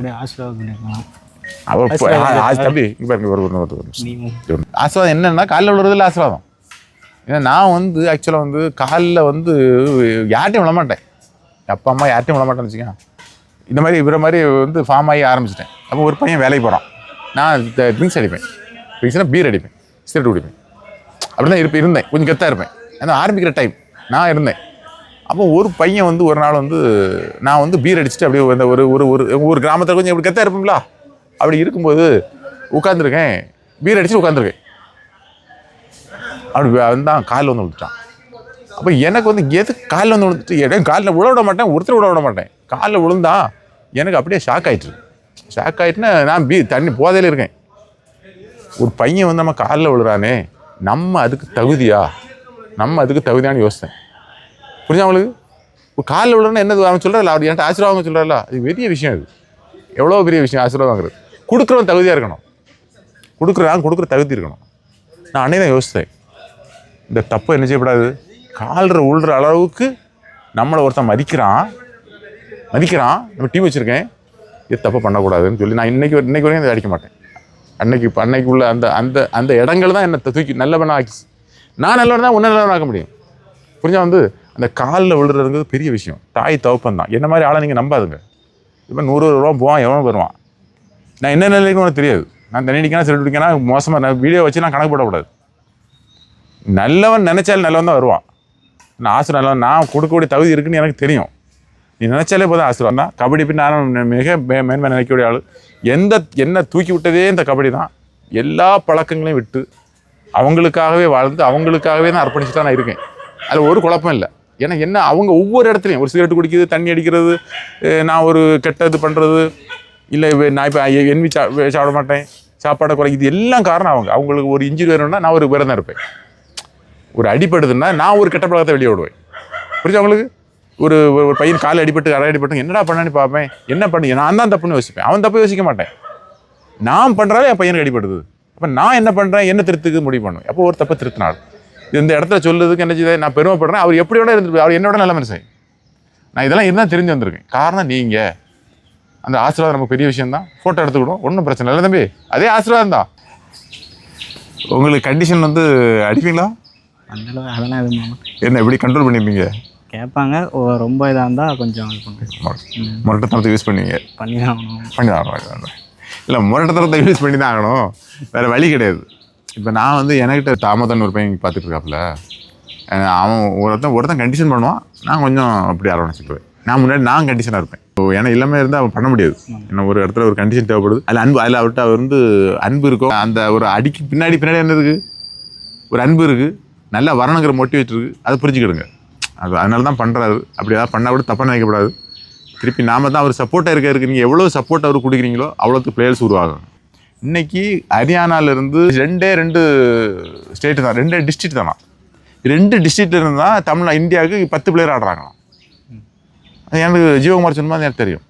தம்பி ஆசீர்வாதம் என்னன்னா காலில் விழுறதுல ஆசீர்வாதம். ஏன்னா நான் வந்து ஆக்சுவலாக வந்து காலில் வந்து யார்ட்டையும் விழமாட்டேன், அப்பா அம்மா யார்ட்டையும் விழமாட்டேன்னு வச்சுக்கேன். இந்த மாதிரி இவரை மாதிரி வந்து ஃபார்ம் ஆகி ஆரம்பிச்சிட்டேன். அப்போ ஒரு பையன் வேலைக்கு போகிறான், நான் ட்ரிங்க்ஸ் அடிப்பேன், ட்ரிங்க்ஸ்னால் பீர் அடிப்பேன், சிகரெட் குடிப்பேன், அப்படி தான் இருந்தேன். கொஞ்சம் கெத்தாக இருப்பேன். ஏன்னா ஆரம்பிக்கிற டைம் நான் இருந்தேன். அப்போ ஒரு பையன் வந்து ஒரு நாள் வந்து நான் வந்து பீர் அடிச்சுட்டு அப்படியே அந்த ஒரு ஒரு ஒரு கிராமத்தில் கொஞ்சம் எப்படி கெத்தாக இருப்போம்ல, அப்படி இருக்கும்போது உட்காந்துருக்கேன், பீர் அடிச்சுட்டு உட்காந்துருக்கேன். அப்படி வந்தான் காலில் வந்து விழுந்துட்டான். அப்போ எனக்கு வந்து எது காலில் வந்து விழுந்துட்டு இடம் காலில் விழ விட மாட்டேன், ஒருத்தர் விட விட மாட்டேன். காலில் விழுந்தான் எனக்கு அப்படியே ஷாக் ஆகிட்டுன்னா நான் தண்ணி போதையில் இருக்கேன். ஒரு பையன் வந்து நம்ம காலில் விழுறானே, நம்ம அதுக்கு தகுதியான்னு யோசித்தேன். புரிஞ்சா அவங்களுக்கு? இப்போ காலில் விழுறேன்னா என்னது அவன் சொல்கிறாள், அவர் என்கிட்ட ஆசீர்வாதம் சொல்கிறாள், அது பெரிய விஷயம். அது எவ்வளோ பெரிய விஷயம் ஆசீர்வாதங்கிறது. கொடுக்குறவன் தகுதியாக இருக்கணும், கொடுக்குற தகுதி இருக்கணும். நான் அன்னைக்கு தான் யோசித்தேன், இந்த தப்பை என்ன செய்யக்கூடாது, காலில் விழுற அளவுக்கு நம்மளை ஒருத்தன் மதிக்கிறான், நம்ம டீம் வச்சுருக்கேன், இது தப்பை பண்ணக்கூடாதுன்னு சொல்லி நான் இன்னைக்கு வரைக்கும் இதை அடிக்க மாட்டேன். அன்னைக்கு உள்ள அந்த அந்த அந்த இடங்கள் தான் என்னை தூக்கி நல்லவனாக ஆக்கி, நான் நல்லவன் தான் உன்னை நல்லவன் ஆக்க முடியும். புரிஞ்சா வந்து அந்த காலில் விழுறதுங்கிறது பெரிய விஷயம். தாய் தவப்பன் தான். என்ன மாதிரி ஆளை நீங்கள் நம்பாதுங்க. இப்போ 100 ரூபா போவான், எவனும் வருவான். நான் என்ன நிலைக்கு உனக்கு தெரியாது. நான் தண்ணி அடிக்கனா சிகரெட் அடிக்கனா மோசமாக நான் வீடியோ வச்சு நான் கணக்கு போடக்கூடாது. நல்லவன் நினைச்சாலும் நல்லவன் தான் வருவான். நான் ஆசீர்வாதம் நான் கொடுக்கக்கூடிய தகுதி இருக்குன்னு எனக்கு தெரியும். நீ நினைச்சாலே போதும் ஆசீர்வாதம் தான். கபடி பின் நான் மிக மேன்மை நினைக்கக்கூடிய ஆள். என்ன தூக்கி விட்டதே இந்த கபடி தான். எல்லா பழக்கங்களையும் விட்டு அவங்களுக்காகவே வாழ்ந்து அவங்களுக்காகவே தான் அர்ப்பணிச்சு தான் நான் இருக்கேன். அதில் ஒரு குழப்பம் இல்லை. ஏன்னா என்ன அவங்க ஒவ்வொரு இடத்துலையும் ஒரு சிகரெட் குடிக்கிறது, தண்ணி அடிக்கிறது, நான் ஒரு கெட்டது பண்ணுறது, இல்லை நான் இப்போ என்வி சாப்பிட மாட்டேன், சாப்பாடை குறைக்குது, எல்லாம் காரணம் அவங்களுக்கு ஒரு இன்ஜுரி வரணும்னா நான் ஒரு விரதம் இருப்பேன். ஒரு அடிப்படுதுன்னா நான் ஒரு கெட்ட பழக்கத்தை வெளியே விடுவேன். புரிஞ்சு அவங்களுக்கு? ஒரு பையன் கால் அடிபட்டு என்னடா பண்ணான்னு பார்ப்பேன், என்ன பண்ணி நான் தான் தப்புன்னு யோசிப்பேன், அவன் தப்பு யோசிக்க மாட்டேன். நான் பண்ணுறாலே என் பையனுக்கு அடிபடுது, அப்போ நான் என்ன பண்ணுறேன், என்ன திருத்துக்கு முடிவு பண்ணுவேன். அப்போ ஒரு தப்பை திருத்தினாள் இந்த இடத்துல சொல்லுறதுக்கு என்ன செய்ய நான் பெருமைப்படுறேன். அவர் எப்படியோட இருந்துருப்பேன், அவர் என்னோட நல்ல மனுஷன். நான் இதெல்லாம் இருந்தால் தெரிஞ்சு வந்திருக்கேன். காரணம் நீங்கள். அந்த ஆசீர்வாதம் நமக்கு பெரிய விஷயந்தான். ஃபோட்டோ எடுத்துக்கிடும், ஒன்றும் பிரச்சனை இல்லை தம்பி, அதே ஆசீர்வாதம் தான். உங்களுக்கு கண்டிஷன் வந்து அடிப்பீங்களா? அதெல்லாம் என்ன எப்படி கண்ட்ரோல் பண்ணியிருப்பீங்க? கேட்பாங்க, ரொம்ப இதாக இருந்தால் கொஞ்சம் முரட்டத்தனத்தை யூஸ் பண்ணுவீங்க. பண்ணி தான் ஆகணும். இல்லை, முரட்டத்தனத்தை யூஸ் பண்ணி தான் ஆகணும், வேறு வழி கிடையாது. இப்போ நான் வந்து என்கிட்ட தாமதன் ஒரு பையன் பார்த்துட்டு இருக்காப்புல, அவன் ஒருத்தன் கண்டிஷன் பண்ணுவான், நான் கொஞ்சம் அப்படி அரவணைச்சிக்குவேன். நான் கண்டிஷனாக இருப்பேன். ஏன்னா எல்லாமே இருந்தால் அவன் பண்ண முடியாது. ஏன்னா ஒரு இடத்துல ஒரு கண்டிஷன் தேவைப்படுது, அதில் அவர்கிட்ட அவர் வந்து அன்பு இருக்கும். அந்த ஒரு அடிக்கு பின்னாடி என்ன இருக்குது, ஒரு அன்பு இருக்குது, நல்லா வரணுங்கிற மோட்டிவேட் இருக்குது. அதை புரிஞ்சுக்கிடுங்க. அதனால தான் பண்ணுறாரு. அப்படி ஏதாவது பண்ணால் கூட தப்பாக நினைக்கக்கூடாது. திருப்பி நாம தான் அவர் சப்போர்ட்டாக இருக்கு. நீங்கள் எவ்வளோ சப்போர்ட் அவர் கொடுக்குறீங்களோ அவ்வளோக்கு பிளேயர்ஸ் உருவாகும். இன்றைக்கி ஹரியானாவிலேருந்து 2 ஸ்டேட்டு தான், 2 டிஸ்ட்ரிக்ட் தானா, 2 டிஸ்ட்ரிக்டில் இருந்தால் இந்தியாவுக்கு 10 பிளேயர் ஆடுறாங்களாம். அது எனக்கு ஜீவகுமார் சொன்ன மாதிரி எனக்கு தெரியும்.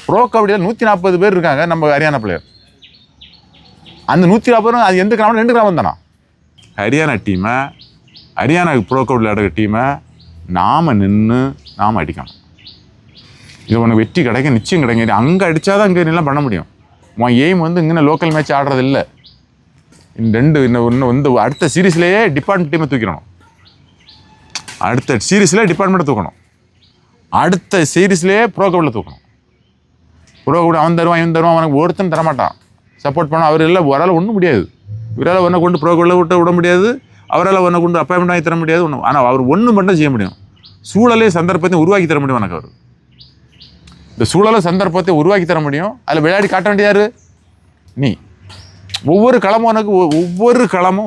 ப்ரோ கபடியில் 140 பேர் இருக்காங்க நம்ம ஹரியானா பிளேயர். அந்த 140 அது எந்த கிராமம், 2 கிராமம் தானா. ஹரியானாவுக்கு ப்ரோ கபடியில் ஆடுற டீமை நாம் அடிக்கணும். இது உனக்கு வெற்றி கிடைக்க நிச்சயம் கிடைக்கும். அங்கே அடித்தா தான் இங்கே எல்லாம் பண்ண முடியும். உன் எய்ம் வந்து இங்கே லோக்கல் மேட்ச் ஆடுறது இல்லை. இன்னும் அடுத்த சீரீஸ்லேயே டிபார்ட்மெண்ட் டீமை தூக்கிடணும். அடுத்த சீரீஸில் டிபார்ட்மெண்ட்டை தூக்கணும். அடுத்த சீரீஸ்லேயே ப்ரோ கபடியில் தூக்கணும். ப்ரோ கபடி அவன் தருவான், இவன் தருவான், அவனுக்கு ஒருத்தன் தரமாட்டான். சப்போர்ட் பண்ண அவர் இல்லை, அவரால் ஒன்றும் முடியாது. இவரால் ஒன்றை கொண்டு ப்ரோ கபடியில் விட முடியாது, அவரால் ஒன்றை கொண்டு அப்பாயின்மெண்ட் வாங்கி தர முடியாது. ஆனால் அவர் ஒன்று மட்டும் செய்ய முடியும், சூழலையும் சந்தர்ப்பத்தையும் உருவாக்கி தர முடியும். எனக்கு அவர் இந்த சூழலை சந்தர்ப்பத்தை உருவாக்கி தர முடியும். அதில் விளையாடி காட்ட வேண்டியாரு நீ. ஒவ்வொரு களமும்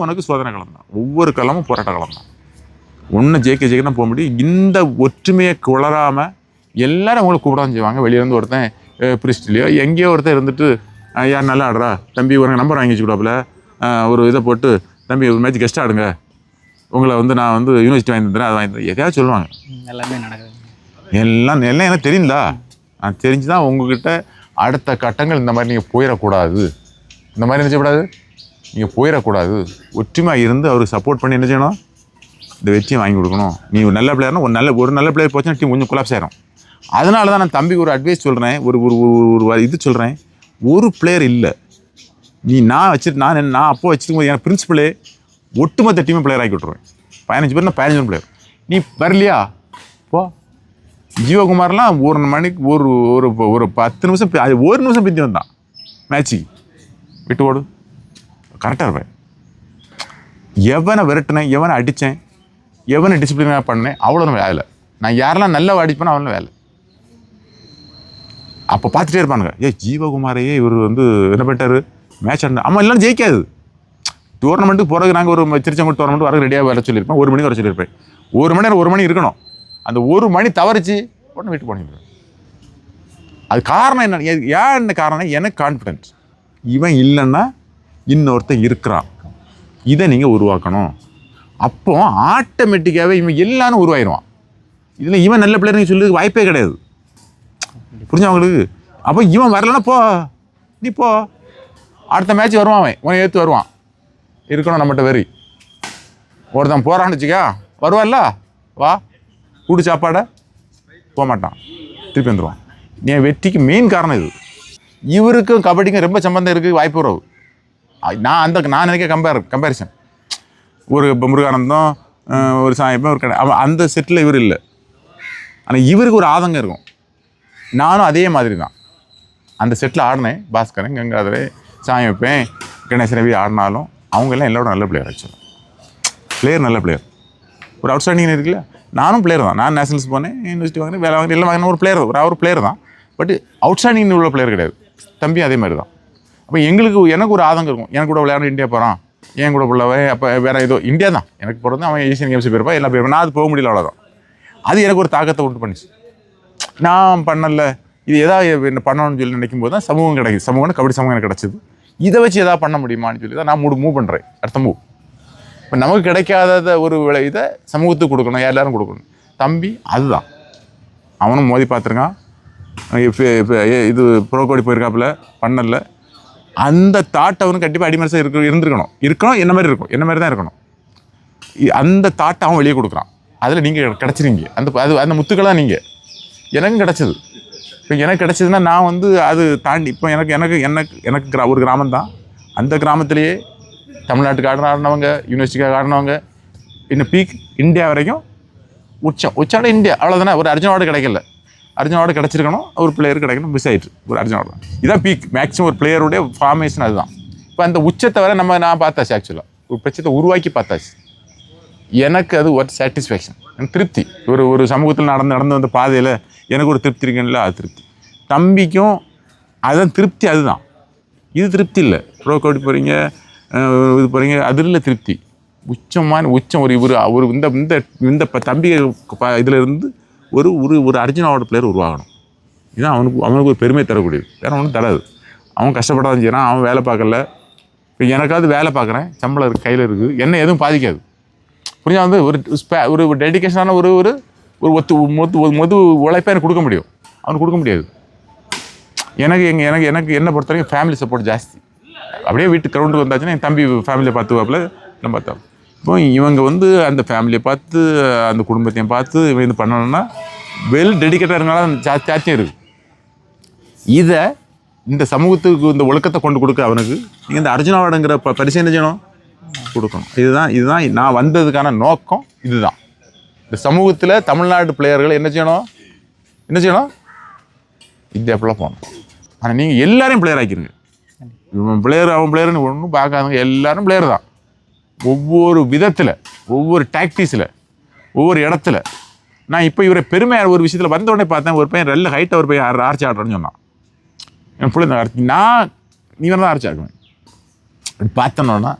உனக்கு சோதனை களம் தான், ஒவ்வொரு களமும் போராட்ட களம் தான். ஒன்று ஜெயிக்க போக முடியும். இந்த ஒற்றுமையை குளராமல் எல்லாரும் அவங்களை கூப்பிடாம செய்வாங்க. வெளியிலேருந்து ஒருத்தன் பிரிஸ்ட்லேயோ எங்கேயோ ஒருத்தன் இருந்துட்டு, யார் நல்லா ஆடுறா தம்பி, ஒரு நம்பர் வாங்கி வச்சுக்கூடாப்புல, ஒரு இதை போட்டு தம்பி ஒரு மேட்ச் கெஸ்ட் ஆடுங்க, உங்களை வந்து நான் வந்து யூனிவர்சிட்டி வாங்கி தந்துடுறேன், அதை வாங்கி தரேன், எதையாவது சொல்லுவாங்க. எல்லாமே நடக்குது. எல்லாம் எனக்கு தெரியுங்களா? நான் தெரிஞ்சு தான் உங்ககிட்ட அடுத்த கட்டங்கள் இந்த மாதிரி நீங்கள் போயிடக்கூடாது, இந்த மாதிரி என்ன செய்யக்கூடாது, நீங்கள் போயிடக்கூடாது. ஒற்றுமையாக இருந்து அவருக்கு சப்போர்ட் பண்ணி என்ன செய்யணும், இந்த வெற்றியை வாங்கி கொடுக்கணும். நீ ஒரு நல்ல பிளேயர்னா ஒரு நல்ல பிளேயர் போச்சுன்னா டீம் கொஞ்சம் கொலாப்ஸ் ஆயிரும். அதனால தான் நான் தம்பிக்கு ஒரு அட்வைஸ் சொல்கிறேன், ஒரு ஒரு ஒரு இது சொல்கிறேன். ஒரு பிளேயர் இல்லை, நான் வச்சுட்டு நான் அப்போ வச்சுருக்கும் போது என் பிரின்சிபலே ஒட்டுமொத்த டீமை பிளேயர் ஆக்கி விட்ருவேன். 15 பேர், 15 பிளேயர். நீ வரலையா போ. ஜீவகுமார்லாம் ஒரு மணிக்கு ஒரு ஒரு ஒரு 10 நிமிஷம், அது 1 நிமிஷம் பிந்தி வந்தான் மேட்சுக்கு. விட்டு ஓடு, கரெக்டாக இருப்பேன். எவனை விரட்டினேன், எவனை அடித்தேன், எவனை டிசிப்ளினாக பண்ணேன், அவ்வளோ வேலை. நான் யாரெல்லாம் நல்லா அடிப்பேனோ அவனும் வேலை. அப்போ பார்த்துட்டே இருப்பானுங்க, ஜீவகுமாரையே இவர் என்ன பண்ணிட்டாரு மேட்ச் ஆடினா. ஆமாம், இல்லைன்னா ஜெயிக்காது. டோர்னமெண்ட்டுக்கு போகிறதுக்கு நாங்கள் ஒரு திருச்செங்கோடு டோர்னமெண்ட் வர ரெடியாக வர சொல்லியிருப்பேன். 1 மணிக்கு வர சொல்லியிருப்பேன். 1 மணி நேரம் 1 மணி இருக்கணும். அந்த 1 மணி தவறிச்சு உடனே வீட்டு போனிருப்பேன். அது காரணம் என்ன? என்ன காரணம்? எனக்கு கான்ஃபிடென்ஸ். இவன் இல்லைன்னா இன்னொருத்தன் இருக்கிறான், இதை நீங்கள் உருவாக்கணும். அப்போ ஆட்டோமேட்டிக்காகவே இவன் எல்லாரும் உருவாயிடுவான். இதில் இவன் நல்ல பிளேயர் நீங்கள் சொல்லுறதுக்கு வாய்ப்பே கிடையாது. புரிஞ்சா அவங்களுக்கு? அப்போ இவன் வரலன்னா போ, நீ போ, அடுத்த மேட்ச் வருவான், அவன் உன ஏற்று வருவான். இருக்கணும் நம்மகிட்ட வெறி. ஒருத்தன் போகிறான்னு வச்சுக்கா, வருவான்ல, வா கூடு சாப்பாடை, போக மாட்டான், திருப்பி வந்துடுவான். என் வெற்றிக்கு மெயின் காரணம் இது. இவருக்கும் கபடிக்கும் ரொம்ப சம்பந்தம் இருக்குது, வாய்ப்பு உறவு. நான் நினைக்க கம்பேரிசன். ஒரு முருகானந்தம், ஒரு சாயப்பன், ஒரு கடை, அவன் அந்த செட்டில் இவர் இல்லை. ஆனால் இவருக்கு ஒரு ஆதங்கம் இருக்கும். நானும் அதே மாதிரி தான் அந்த செட்டில் ஆடினேன். பாஸ்கரன், கங்காதரே, சாயம் வைப்பேன், கணேச ரவி ஆடினாலும் அவங்கெல்லாம் எல்லாரோட நல்ல பிளேயர். ஆக்சுவலாக பிளேயர் நல்ல பிளேயர். ஒரு அவுட் ஸ்டாண்டிங் இருக்குல்ல, நானும் பிளேயர் தான். நான் நேஷனல்ஸ் போனேன், யூனிவர்சிட்டி வாங்கினேன், வேலை வாங்கினேன், எல்லாம் வாங்கினேன். ஒரு பிளேயர் தான். பட் அவுட் ஸ்டாண்டிங் உள்ள பிளேயர் கிடையாது. தம்பி அதே மாதிரி தான். அப்போ எனக்கு ஒரு ஆதங்கம் இருக்கும். எனக்கு கூட விளையாட இந்தியா போகிறான், என் கூட பிள்ளை, அப்போ வேறு ஏதோ இந்தியா தான் எனக்கு போகிறது. அவன் ஏசியன் கேம்ஸ் போயிருப்பான், எல்லாம் போயிருப்பான். நான் அது போக முடியல, அவ்வளோதான். அது எனக்கு ஒரு தாக்கத்தை உண்டு பண்ணிச்சு. நான் பண்ணல, இது எதாவது என்ன பண்ணணும்னு சொல்லி நினைக்கும் போது தான் சமூகம் கிடைக்குது. கபடி சமூகம் எனக்கு கிடச்சிது. இதை வச்சு எதாவது பண்ண முடியுமான்னு சொல்லி தான் நான் மூவ் பண்ணுறேன். அடுத்த மூவ். இப்போ நமக்கு கிடைக்காத ஒரு இதை சமூகத்துக்கு கொடுக்கணும், எல்லாரும் கொடுக்கணும். தம்பி அதுதான். அவனும் மோதி பார்த்துருக்கான். இது ப்ரோ கோடி போயிருக்காப்புல, பண்ணல. அந்த தாட் அவனுக்கு கண்டிப்பாக அடிமனசாக இருந்திருக்கணும். என்ன மாதிரி இருக்கும், என்ன மாதிரி தான் இருக்கணும். அந்த தாட்டை அவன் வெளியே கொடுக்குறான். அதில் நீங்கள் கிடச்சிருங்க. அந்த முத்துக்களாக நீங்கள் எனக்கும் கிடச்சிது. இப்போ எனக்கு கிடச்சிதுன்னா நான் அது தாண்டி இப்போ எனக்கு ஒரு கிராமம் தான். அந்த கிராமத்திலேயே தமிழ்நாட்டுக்கு ஆடினவங்க, யூனிவர்சிட்டிக்காக ஆடினவங்க, இன்னும் பீக் இந்தியா வரைக்கும் உச்சாட இந்தியா, அவ்வளோதானே. ஒரு அர்ஜுன் அவார்டு கிடைக்கல, அர்ஜுன் அவார்டு கிடச்சிருக்கணும், ஒரு பிளேயர் கிடைக்கணும், மிஸ் ஆகிட்டு ஒரு அர்ஜுன் அவார்டு தான். இதுதான் பீக். மேக்ஸிமம் ஒரு பிளேயருடைய ஃபார்மேஷன் அதுதான். இப்போ அந்த உச்சத்தை வரை நான் பார்த்தாச்சு. ஆக்சுவலாக ஒரு பிரச்சனை உருவாக்கி பார்த்தாச்சு. எனக்கு அது ஒரு சாட்டிஸ்ஃபேக்ஷன், எனக்கு திருப்தி. ஒரு சமூகத்தில் நடந்து வந்த பாதையில் எனக்கு ஒரு திருப்தி இருக்குங்களா, அது திருப்தி. தம்பிக்கும் அதுதான் திருப்தி. அதுதான் இது திருப்தி இல்லை. ப்ரோ கோடி போகிறீங்க, இது போகிறீங்க, அது இல்லை திருப்தி. உச்சம் ஒரு இந்த தம்பி இதில் இருந்து ஒரு அர்ஜுன் அவார்டு பிளேயர் உருவாகணும். இதுதான் அவனுக்கு ஒரு பெருமை தரக்கூடியது. வேறு ஒன்றும் தராது. அவன் கஷ்டப்படாதான் செய்கிறான், அவன் வேலை பார்க்கல. இப்போ எனக்காவது வேலை பார்க்குறேன், சம்பளம் கையில் இருக்குது, என்ன எதுவும் பாதிக்காது. புரிஞ்சா ஒரு டெடிக்கேஷனான ஒரு மொது உழைப்பை எனக்கு கொடுக்க முடியும், அவனுக்கு கொடுக்க முடியாது. எனக்கு என்னை பொறுத்த வரைக்கும் ஃபேமிலி சப்போர்ட் ஜாஸ்தி. அப்படியே வீட்டு கிரவுண்டுக்கு வந்தாச்சுன்னா என் தம்பி ஃபேமிலியை பார்த்துவாப்பில் நம்ம பார்த்தோம். இப்போ இவங்க அந்த ஃபேமிலியை பார்த்து, அந்த குடும்பத்தையும் பார்த்து இவன் இது பண்ணணும்னா டெடிக்கேட்டாக இருந்தாலும் சாத்தியம் இருக்குது. இதை இந்த சமூகத்துக்கு இந்த ஒழுக்கத்தை கொண்டு கொடுக்க அவனுக்கு நீங்கள் இந்த அர்ஜுன் அவார்டுங்கிற பரிசு என்ன செய்யணும், கொடுக்கணும். இதுதான் நான் வந்ததுக்கான நோக்கம். இதுதான் இந்த சமூகத்தில் தமிழ்நாடு பிளேயர்கள் என்ன செய்யணும், இந்தியாவுக்குள்ளே போகணும். ஆனால் நீங்கள் எல்லாரையும் பிளேயர் ஆக்கிருங்க. இவன் பிளேயர், அவன் பிளேயர்னு ஒன்றும் பார்க்காதவங்க எல்லாரும் பிளேயர் தான். ஒவ்வொரு விதத்தில், ஒவ்வொரு டாக்டிஸில், ஒவ்வொரு இடத்துல. நான் இப்போ இவரை பெருமையாக ஒரு விஷயத்தில் வந்த உடனே பார்த்தேன். ஒரு பையன் நல்ல ஹைட்டாக ஒரு பையன் ஆர்ச்சி ஆடுறேன்னு சொன்னான். என் பிள்ளை நீ தான் ஆர்ச்சி ஆடுவேன் அப்படி பார்த்தனோன்னா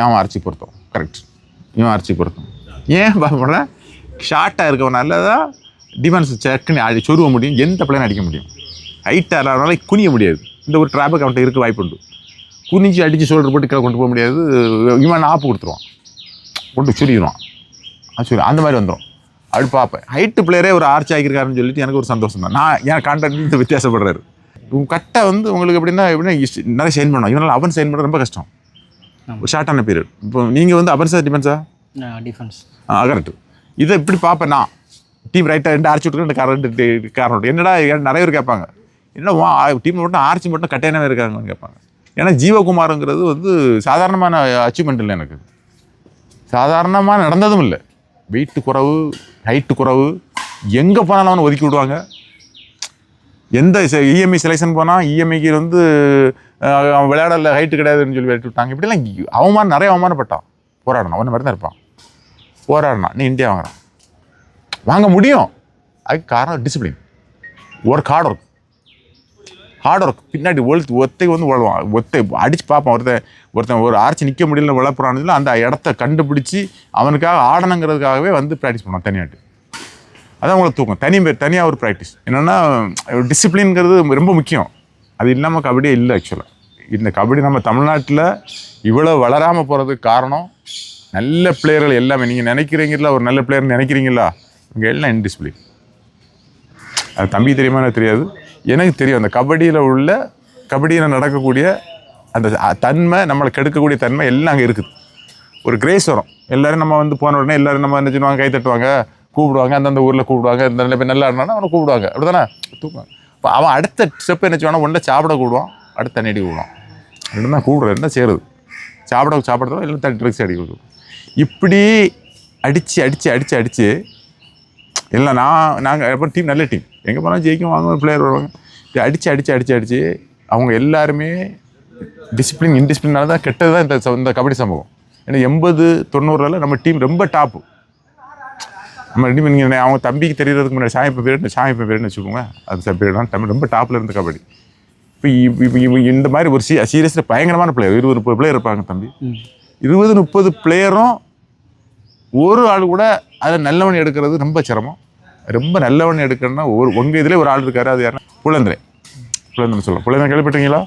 அவன் அரைச்சி பொருத்தம் கரெக்ட். இவன் அரைச்சி பொருத்தம் ஏன் பார்ப்போம்னா ஷார்ட்டாக இருக்கவன் நல்லதாக டிஃபென்ஸ் செக்குன்னு சொருவ முடியும், எந்த பிள்ளைன்னு அடிக்க முடியும். ஹைட்டாக இல்லாதனால குனிய முடியாது. இந்த ஒரு ட்ராபிக் அவன்கிட்ட இருக்க வாய்ப்பு உண்டு. குனிஞ்சு அடித்து ஷோல்டர் போட்டு கீழே கொண்டு போக முடியாது. இவன் ஆப்பு கொடுத்துருவான், கொண்டு சுரிடுவான். சொல்லி அந்த மாதிரி வந்துடும். அப்படி பார்ப்பேன். ஹைட்டு பிளேயரே ஒரு ஆர்ச்சி ஆகியிருக்காருன்னு சொல்லிட்டு எனக்கு ஒரு சந்தோஷம் தான். நான் ஏன் கான்ட்ராக்ட் வித்தியாசப்படுறாரு. கட்டை உங்களுக்கு எப்படின்னா நிறைய சைன் பண்ணணும். இவனால் அவன் சைன் பண்ண ரொம்ப கஷ்டம், ஒரு ஷார்ட்டான பீரியட். இப்போ நீங்கள் அவன் சார் டிஃபென்ஸா? டிஃபென்ஸ். கரெக்டு. இதை இப்படி பார்ப்பேன் நான். டீம் ரைட்டாக 2 ஆர்ச்சி விட்டுருக்கு 2 காரணம் என்னடா நிறைய பேர் கேட்பாங்க என்னடா டீம் மட்டும் ஆர்ச்சி மட்டும் கட்டையானவே இருக்காங்கன்னு கேட்பாங்க. ஏன்னா ஜீவகுமாருங்கிறது வந்து சாதாரணமான அச்சீவ்மெண்ட் இல்லை, எனக்கு சாதாரணமாக நடந்ததும் இல்லை. வெயிட்டு குறைவு, ஹைட்டு குறைவு, எங்கே போனாலும் அவனை ஒதுக்கி விடுவாங்க. எந்த இஎம்ஐ செலெக்ஷன் போனால் இஎம்ஐக்கு வந்து அவன் விளையாடல, ஹைட்டு கிடையாதுன்னு சொல்லி வெட்டி விட்டாங்க. இப்படிலாம் நிறைய அவமானப்பட்டான். போராடணும், ஒன்று மாதிரி தான் இருப்பான். போராடினான், நீ இந்தியா வாங்க முடியும். அதுக்கு காரணம் டிசிப்ளின், ஒர்க், ஹார்ட் ஒர்க். பின்னாடி ஒத்தைக்கு வந்து உழவான், ஒத்தை அடித்து பார்ப்பான். ஒருத்தன் ஒரு ஆர்ச்சி நிற்க முடியல விளப்புறான்னு அந்த இடத்த கண்டுபிடிச்சி அவனுக்காக ஆடணுங்கிறதுக்காகவே வந்து ப்ராக்டிஸ் பண்ணுவான் தனியாட்டு. அதான் உங்களுக்கு தூக்கம் தனியாக ஒரு ப்ராக்டிஸ். என்னென்னா டிசிப்ளின்ங்கிறது ரொம்ப முக்கியம். அது இல்லாமல் கபடியே இல்லை. ஆக்சுவலாக இந்த கபடி நம்ம தமிழ்நாட்டில் இவ்வளோ வளராமல் போகிறதுக்கு காரணம் நல்ல பிளேயர்கள் எல்லாமே. நீங்கள் நினைக்கிறீங்களா ஒரு நல்ல பிளேயர்னு நினைக்கிறீங்களா, இங்கே எல்லாம் இன்டிசிப்ளின். அது தம்பி தெரியுமா எனக்கு தெரியாது, எனக்கு தெரியும். அந்த கபடியில் நடக்கக்கூடிய அந்த தன்மை, நம்மளை கெடுக்கக்கூடிய தன்மை எல்லாம் அங்கே இருக்குது. ஒரு கிரேஸ் வரும். எல்லோரும் நம்ம வந்து போன உடனே எல்லோரும் நம்ம என்ன சொல்லுவாங்க, கை தட்டுவாங்க, கூப்பிடுவாங்க. அந்தந்த ஊரில் கூப்பிடுவாங்க. இந்த நல்ல பேர் நல்லா இருந்தானா அவனை கூப்பிடுவாங்க, அப்படி தானே தூக்குவாங்க. இப்போ அவன் அடுத்த ஸ்டெப் என்ன செய்வானா, ஒன்றை சாப்பிட கூடுவான், அடுத்த தண்ணி அடி கூடுவான். ரெண்டு தான் கூப்பிடுறது, என்ன செய்கிறது, சாப்பிட்றதோ இல்லை தண்ணி ட்ரிக்ஸ் அடி கொடுக்கும். இப்படி அடித்து இல்லை நாங்கள் எப்போ டீம் நல்ல டீம் எங்கே போனாலும் ஜெயிக்கும், வாங்க பிளேயர் வருவாங்க. அடித்து அவங்க எல்லாருமே டிசிப்ளின் இன்டிசிப்ளினால தான் கெட்டது தான் இந்த கபடி சம்பவம். ஏன்னா 80-90 நம்ம டீம் ரொம்ப டாப்பு. நம்ம டீம் நீங்கள் அவங்க தம்பிக்கு தெரியறதுக்கு முன்னாடி சாயப்ப பேருன்னு வச்சுக்கோங்க, அது பேர் தமிழ் ரொம்ப டாப்பில் இருந்த கபடி. இப்போ இந்த மாதிரி ஒரு சீரியஸில் பயங்கரமான பிளேயர் 20-30 பிளேயர் இருப்பாங்க தம்பி. 20-30 பிளேயரும் ஒரு ஆள் கூட அதில் நல்லவன் எடுக்கிறது ரொம்ப சிரமம். ரொம்ப நல்லவன் எடுக்கணும்னா உங்கள் இதில் ஒரு ஆள் இருக்காரு, அது யாருன்னா புலந்திரன் சொல்லலாம். புலந்திரன் கேள்விப்பட்டீங்களா?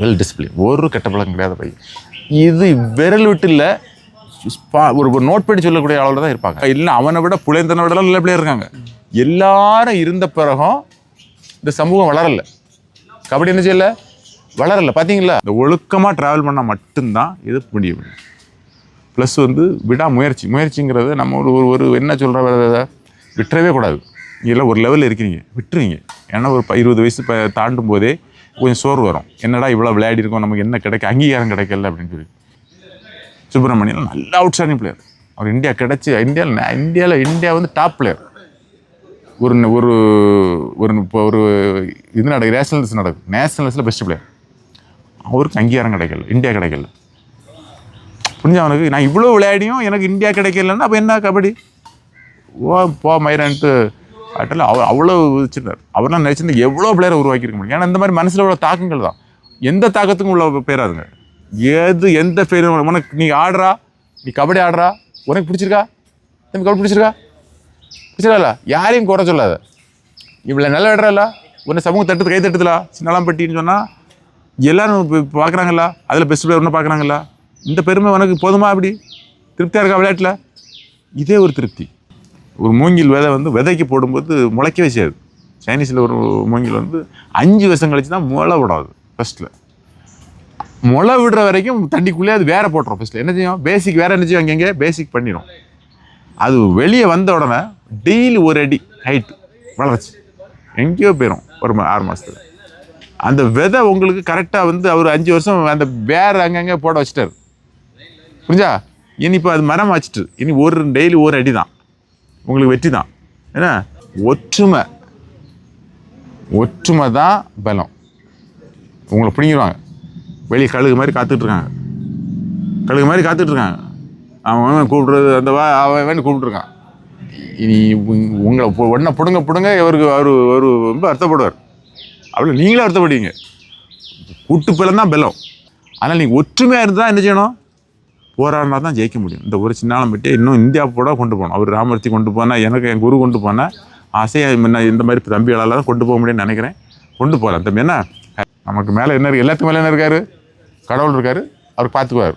வெல் டிசிப்ளின், ஒரு கெட்ட பழக்கம் கிடையாது பையன். இது விரல் விட்டு இல்லை, ஒரு நோட் பண்ணி சொல்லக்கூடிய ஆளோட தான் இருப்பாங்க. இல்லை அவனை விட புலந்திரனை விடலாம் நல்ல பிளேயர் இருக்காங்க. எல்லாரும் இருந்த பிறகும் இந்த சமூகம் வளரலை, கபடி என்ன செய்யலை, வளரலை. பார்த்தீங்களா, இந்த ஒழுக்கமாக ட்ராவல் பண்ணால் மட்டும்தான் இது முடியும். ப்ளஸ் வந்து முயற்சிங்கிறது நம்ம ஒரு என்ன சொல்கிற விட்டுறவே கூடாது. இதெல்லாம் ஒரு லெவலில் இருக்கிறீங்க விட்டுறீங்க. ஏன்னா ஒரு 20 வயசு தாண்டும் போதே கொஞ்சம் சோர்வு வரும். என்னடா இவ்வளோ விளையாடி இருக்கோம், நமக்கு என்ன அங்கீகாரம் கிடைக்கல அப்படின்னு சொல்லி. சுப்பிரமணியன் நல்ல அவுட்ஸ்டாண்டிங் பிளேயர். அவர் இந்தியா வந்து டாப் பிளேயர். ஒரு இது நடக்குது, நேஷனல்ஸில் பெஸ்ட் பிளேயர். அவருக்கு அங்கீகாரம் கிடைக்கல, இந்தியா கிடைக்கல. புரிஞ்சு அவனுக்கு, நான் இவ்வளோ விளையாடியும் எனக்கு இந்தியா கிடைக்கலன்னா அப்போ என்ன கபடி போ மயிரன்ட்டு ஆட்டில் அவ்வளோ வச்சுருந்தார். அவர்லாம் நினச்சிருந்தா எவ்வளோ பிளேயரை உருவாக்கியிருக்க முடியும். ஏன்னா இந்த மாதிரி மனசில் உள்ள தாக்கங்கள் தான் எந்த தாக்கத்துக்கும் உள்ள பேராதுங்க. எந்த பேர் உனக்கு நீ ஆடுறா, நீ கபடி ஆடுறா, உனக்கு பிடிச்சிருக்கா, தம்பி கபடி பிடிச்சிருக்கா, யாரையும் குறை சொல்லாத. இவ்வளோ நல்லா ஆடுறா, உன்னை சமூகம் கை தட்டுதலா, சின்னலாம்பட்டின்னு சொன்னால் எல்லோரும் பார்க்குறாங்களா, அதில் பெஸ்ட் பிளேயர் ஒன்று பார்க்குறாங்களா, இந்த பெருமை உனக்கு போதுமா? அப்படி திருப்தியாக இருக்கா விளையாட்டில்? இதே ஒரு திருப்தி. ஒரு மூங்கில் விதைக்கு போடும்போது முளைக்கவே செய்யாது. சைனீஸில் ஒரு மூங்கில் 5 வருஷம் கழிச்சு தான் முளை விடாது. ஃபஸ்ட்டில் முளை விடுற வரைக்கும் தண்ணிக்குள்ளே அது வேற போட்டுரும். ஃபஸ்ட்டில் என்ன செய்யும், பேசிக் வேறு என்ன செய்யும், அங்கங்கே பேசிக் பண்ணிடும். அது வெளியே வந்த உடனே டெய்லி ஒரு அடி ஹைட்டு வளர்ச்சி எங்கேயோ போயிடும். ஒரு 6 மாதத்துல அந்த விதை உங்களுக்கு கரெக்டாக அவர் 5 வருஷம் அந்த வேறு அங்கங்கே போட வச்சுட்டார். புரிஞ்சா? இனி இப்போ அது மரம் வச்சுட்டு இனி டெய்லி ஒரு அடி தான் உங்களுக்கு வெற்றி தான். ஏன்னா ஒற்றுமை தான் பலம். உங்களை பிடிங்கிடுவாங்க. வெளியே கழுகு மாதிரி காத்துட்ருக்காங்க. அவன் கூப்பிடுறது அவன் கூப்பிட்டுருக்கான். இனி உங்களை ஒன்றை பிடுங்க அவர் ரொம்ப வருத்தப்படுவார். அவ்வளோ நீங்களே வருத்தப்படுவீங்க. கூட்டுப்பலம் தான் பலம். ஆனால் நீங்கள் ஒற்றுமையாக இருந்தால் என்ன செய்யணும், போராடினா தான் ஜெயிக்க முடியும். இந்த ஒரு சின்னாலம்பட்டியை இன்னும் இந்தியா கூட கொண்டு போகணும். அவர் ராமர்த்தி கொண்டு போனால், எனக்கு என் குரு கொண்டு போனால் ஆசையாக இந்த மாதிரி தம்பிகளால் தான் கொண்டு போக முடியும்னு நினைக்கிறேன். கொண்டு போகலாம். தம்பி என்ன நமக்கு மேலே என்ன இருக்குது, எல்லாத்துக்கும் மேலே என்ன இருக்கார், கடவுள் இருக்கார், அவர் பார்த்துக்குவார்.